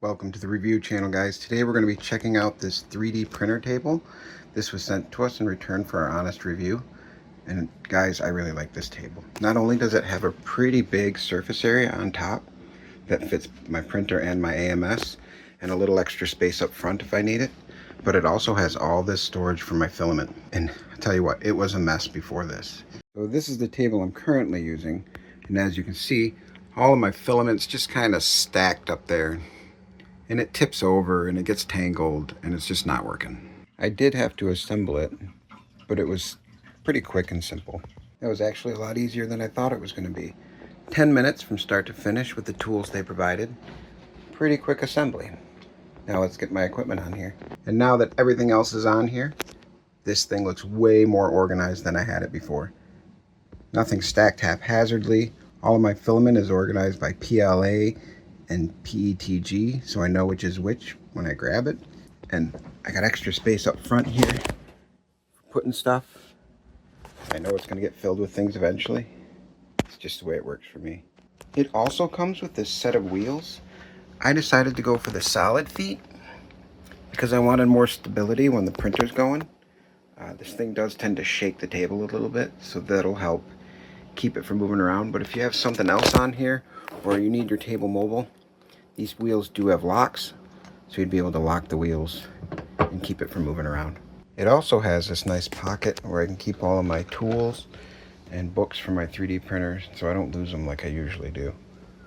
Welcome to the review channel, guys. Today we're going to be checking out this 3D printer table. This was sent to us in return for our honest review. And guys, I really like this table. Not only does it have a pretty big surface area on top that fits my printer and my AMS, and a little extra space up front if I need it, but it also has all this storage for my filament. And I'll tell you what, it was a mess before this. So this is the table I'm currently using. And as you can see, all of my filaments just kind of stacked up there. And it tips over and it gets tangled and it's just not working. I did have to assemble it, but it was pretty quick and simple. That was actually a lot easier than I thought it was going to be. 10 minutes from start to finish with the tools they provided. Pretty quick assembly. Now let's get my equipment on here. And now that everything else is on here, this thing looks way more organized than I had it before. Nothing stacked haphazardly. All of my filament is organized by PLA and PETG, so I know which is which when I grab it. And I got extra space up front here for putting stuff. I know it's going to get filled with things eventually. It's just the way it works for me. It also comes with this set of wheels. I decided to go for the solid feet because I wanted more stability when the printer's going. This thing does tend to shake the table a little bit, so that'll help keep it from moving around. But if you have something else on here, or you need your table mobile, these wheels do have locks, so you'd be able to lock the wheels and keep it from moving around. It also has this nice pocket where I can keep all of my tools and books for my 3D printers, so I don't lose them like I usually do.